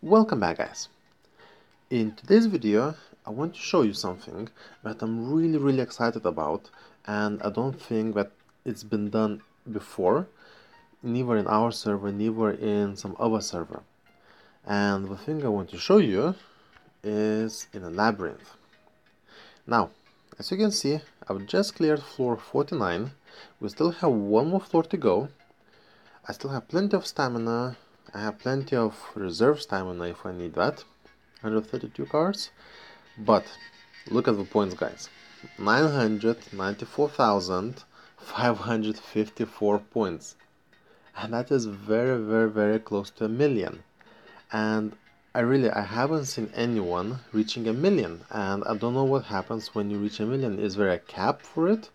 Welcome back, guys. In today's video I want to show you something that I'm really excited about, and I don't think that it's been done before, neither in our server, neither in some other server. And the thing I want to show you is in a labyrinth. Now, as you can see, I've just cleared floor 49. We still have one more floor to go. I still have plenty of stamina. I have plenty of reserve stamina if I need that. 132 cards. But look at the points, guys. 994,554 points. And that is very close to a million. And I haven't seen anyone reaching a million. And I don't know what happens when you reach a million. Is there a cap for it?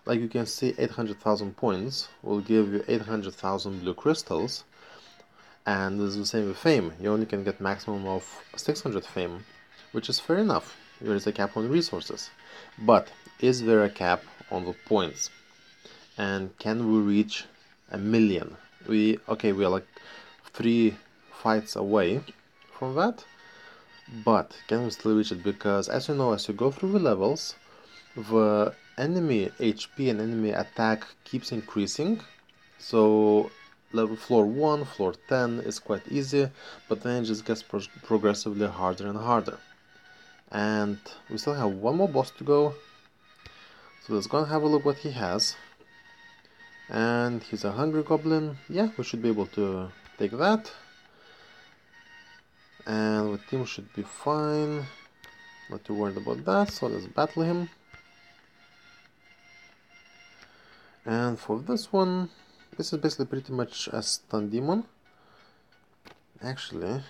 Like you can see, 800,000 points will give you 800,000 blue crystals. And it's the same with fame. You only can get maximum of 600 fame, which is fair enough. There is a cap on resources. But is there a cap on the points? And can we reach a million? We are like 3 fights away from that. But can we still reach it? Because as you know, as you go through the levels, the enemy HP and enemy attack keeps increasing. So level floor 1, floor 10 is quite easy, but then it just gets progressively harder and harder. And we still have one more boss to go, so let's go and have a look what he has. And he's a hungry goblin. Yeah, we should be able to take that, and the team should be fine, not too worried about that. So let's battle him. And for this one, this is basically pretty much a stun demon. Actually,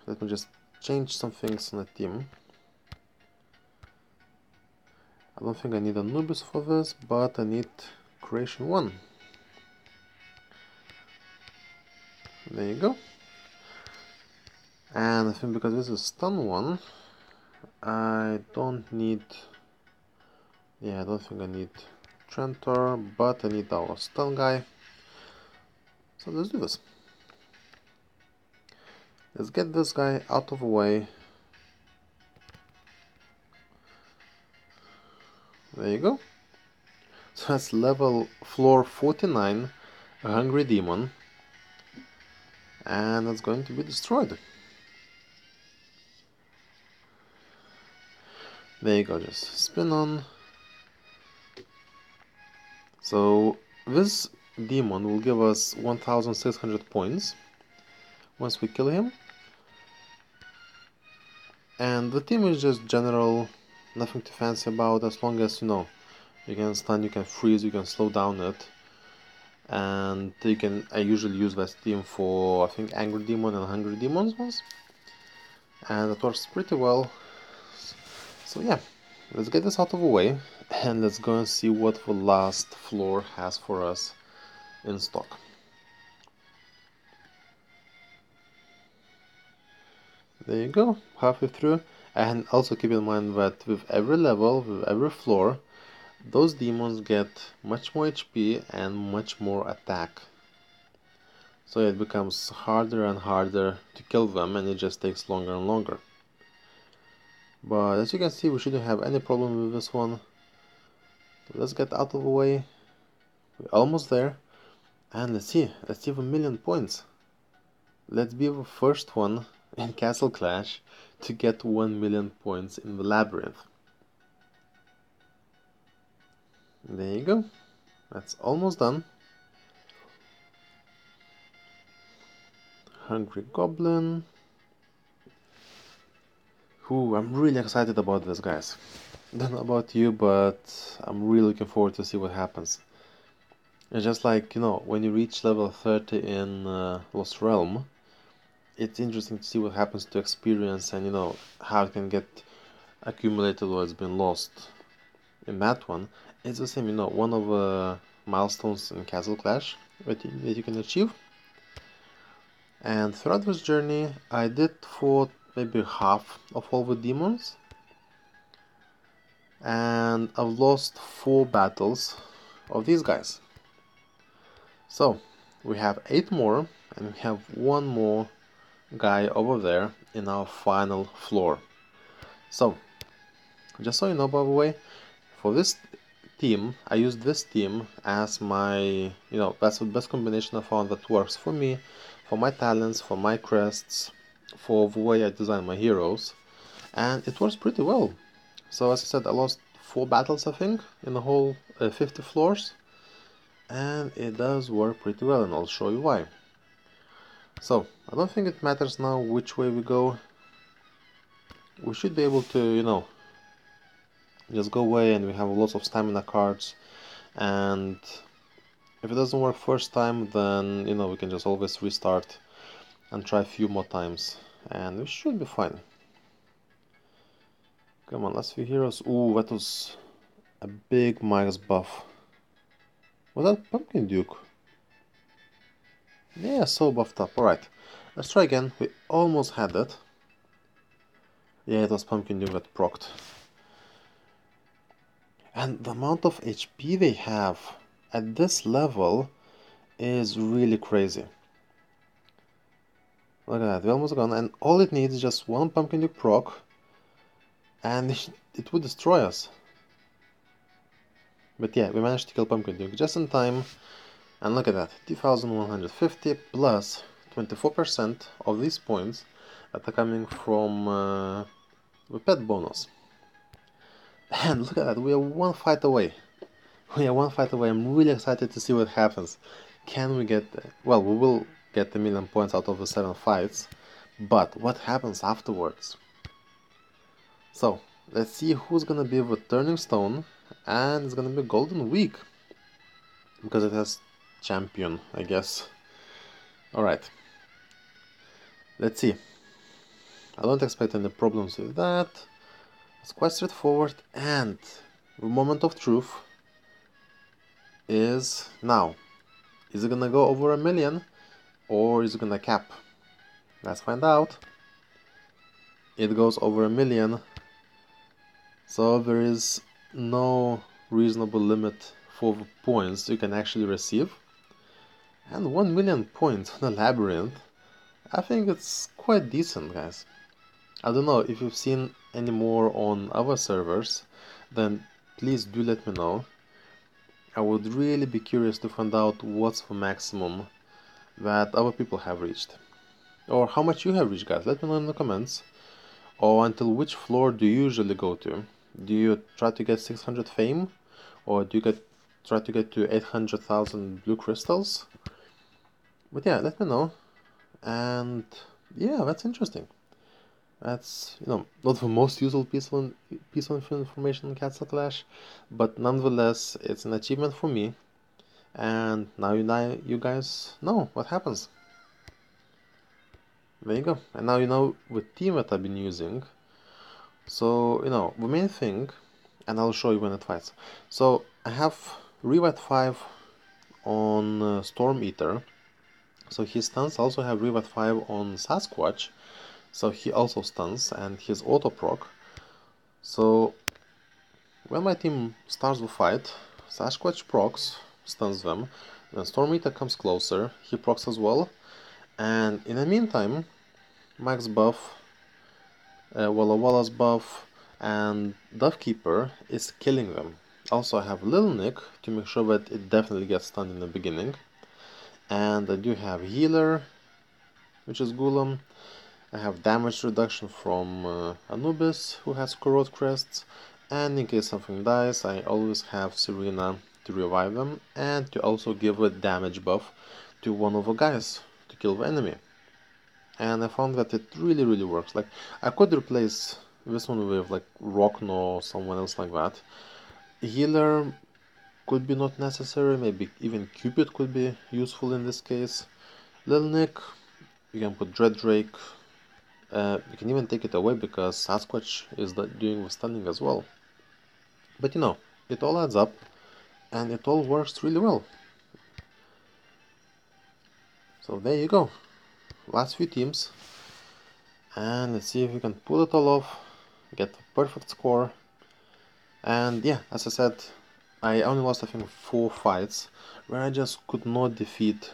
let me just change some things on the team. I don't think I need Anubis for this, but I need Creation 1. There you go. And I think because this is stun 1, I don't think I need Trantor, but I need our stun guy. So let's do this. Let's get this guy out of the way. There you go. So that's level floor 49, a hungry demon. And it's going to be destroyed. There you go, just spin on. So this demon will give us 1,600 points once we kill him. And the team is just general, nothing too fancy about, as long as you know you can stun, you can freeze, you can slow down it. And I usually use that team for, I think, Angry Demon and Hungry Demons ones, and it works pretty well. So yeah, let's get this out of the way and let's go and see what the last floor has for us in stock. There you go, halfway through. And also keep in mind that with every level, with every floor, those demons get much more HP and much more attack. So it becomes harder and harder to kill them, and it just takes longer and longer. But as you can see, we shouldn't have any problem with this one. So let's get out of the way. We're almost there. And let's see the 1,000,000 points. Let's be the first one in Castle Clash to get 1,000,000 points in the Labyrinth. There you go. That's almost done. Hungry Goblin. Ooh, I'm really excited about this, guys. I don't know about you, but I'm really looking forward to see what happens. It's just like, you know, when you reach level 30 in Lost Realm, it's interesting to see what happens to experience and, you know, how it can get accumulated or it's been lost. In that one, it's the same, you know, one of the milestones in Castle Clash that you can achieve. And throughout this journey, I did fought maybe half of all the demons, and I've lost 4 battles of these guys. So we have 8 more, and we have 1 more guy over there in our final floor. So, just so you know, by the way, for this team, I used this team as my, that's the best combination I found that works for me, for my talents, for my crests, for the way I design my heroes, and it works pretty well. So as I said, I lost 4 battles, I think, in the whole 50 floors, and it does work pretty well, and I'll show you why. So, I don't think it matters now which way we go. We should be able to, just go away, and we have lots of stamina cards, and if it doesn't work first time, then, we can just always restart and try a few more times, and we should be fine. Come on, last few heroes. Ooh, that was a big Max buff. Was that Pumpkin Duke? Yeah, so buffed up. Alright, let's try again. We almost had it. Yeah, it was Pumpkin Duke that procced. And the amount of HP they have at this level is really crazy. Look at that, we're almost gone, and all it needs is just one Pumpkin Duke proc, and it would destroy us. But yeah, we managed to kill Pumpkin Duke just in time, and look at that, 2150 plus 24% of these points that are coming from the pet bonus. And look at that, we are one fight away. We are one fight away. I'm really excited to see what happens. Can we get... well, we will get the 1,000,000 points out of the 7 fights, but what happens afterwards? So, let's see who's gonna be the turning stone, and it's gonna be Golden Week, because it has champion, I guess. Alright. Let's see. I don't expect any problems with that. It's quite straightforward, and the moment of truth is now. Is it gonna go over 1,000,000, or is it gonna cap? Let's find out. It goes over 1,000,000, so there is no reasonable limit for the points you can actually receive. And 1,000,000 points on the Labyrinth, I think it's quite decent, guys. I don't know if you've seen any more on other servers, then please do let me know. I would really be curious to find out what's the maximum that other people have reached. Or how much you have reached, guys. Let me know in the comments. Or until which floor do you usually go to? Do you try to get 600 fame? Or do you try to get to 800,000 blue crystals? But yeah, let me know. And yeah, that's interesting. That's, not the most useful piece of information in Castle Clash, but nonetheless, it's an achievement for me. And now you guys know what happens. There you go. And now you know the team that I've been using. So, the main thing, and I'll show you when it fights. So, I have Revive 5 on Storm Eater. So he stuns. I also have Revive 5 on Sasquatch. So he also stuns, and he's auto proc. So when my team starts the fight, Sasquatch procs, stuns them. When Storm Eater comes closer, he procs as well. And in the meantime, Max buff, Walla Walla's buff, and Dovekeeper is killing them. Also, I have Little Nick to make sure that it definitely gets stunned in the beginning. And I do have Healer, which is Golem. I have damage reduction from Anubis, who has corrode crests, and in case something dies, I always have Serena to revive them, and to also give a damage buff to one of the guys to kill the enemy. And I found that it really works. Like, I could replace this one with like Rockno or someone else like that. Healer could be not necessary, maybe even Cupid could be useful in this case. Little Nick, you can put Dread Drake. You can even take it away because Sasquatch is doing the stunning as well. But it all adds up and it all works really well. So there you go. Last few teams. And let's see if we can pull it all off, get a perfect score. And yeah, as I said, I only lost I think 4 fights where I just could not defeat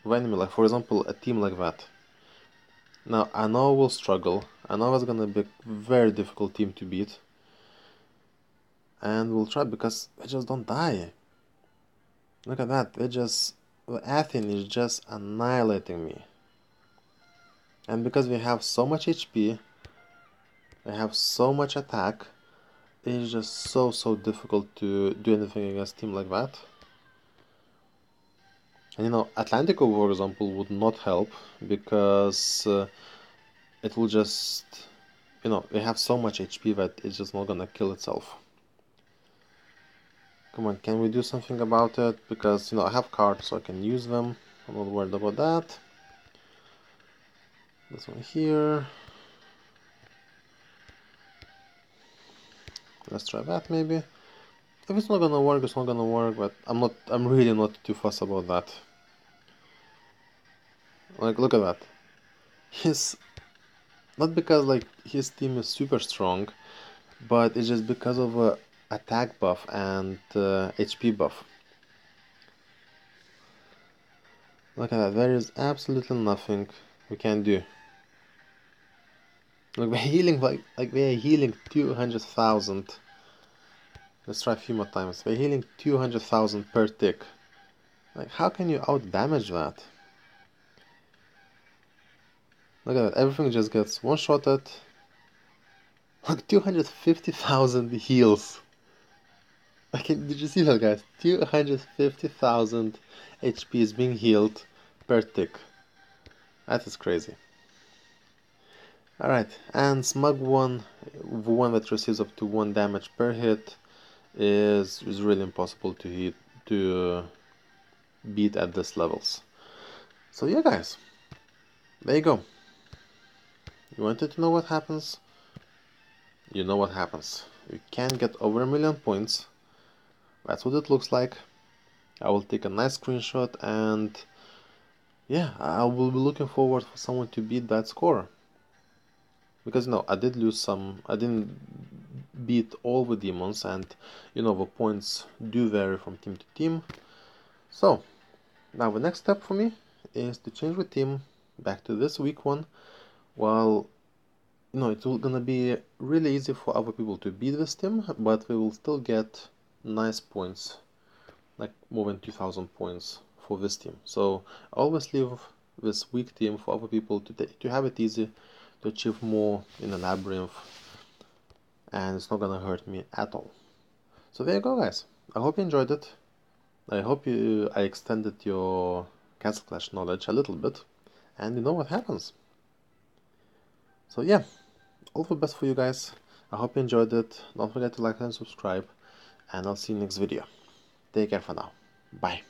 the enemy. Like for example, a team like that. Now, I know we'll struggle. I know it's gonna be a very difficult team to beat. And we'll try because they just don't die. Look at that. Athene is just annihilating me. And because we have so much HP, we have so much attack, it's just so difficult to do anything against a team like that. And Atlantico, for example, would not help because it will just, they have so much HP that it's just not gonna kill itself. Come on, can we do something about it? Because, I have cards so I can use them. I'm not worried about that. This one here. Let's try that maybe. If it's not gonna work, it's not gonna work, but I'm really not too fussed about that. Like, look at that. He's not because like his team is super strong, but it's just because of a attack buff and HP buff. Look at that, there is absolutely nothing we can do. Look, we're healing like we're healing 200,000. Let's try a few more times. We're healing 200,000 per tick. Like, how can you out damage that? Look at that, everything just gets one-shotted. Look, 250,000 heals. Okay, did you see that, guys? 250,000 HP is being healed per tick. That is crazy. Alright, and Smug 1, the one that receives up to 1 damage per hit, is really impossible to beat at this levels. So yeah, guys, there you go. You wanted to know what happens? You know what happens. You can get over 1,000,000 points. That's what it looks like. I will take a nice screenshot, and yeah, I will be looking forward for someone to beat that score. Because I did lose some, I didn't beat all the demons, and the points do vary from team to team. So now the next step for me is to change the team back to this weak one. Well, it's gonna be really easy for other people to beat this team, but we will still get nice points, like more than 2,000 points for this team. So I always leave this weak team for other people to have it easy, to achieve more in a Labyrinth, and it's not gonna hurt me at all. So there you go, guys. I hope you enjoyed it. I hope I extended your Castle Clash knowledge a little bit, and you know what happens. So yeah, all the best for you guys. I hope you enjoyed it. Don't forget to like and subscribe, and I'll see you next video. Take care for now. Bye.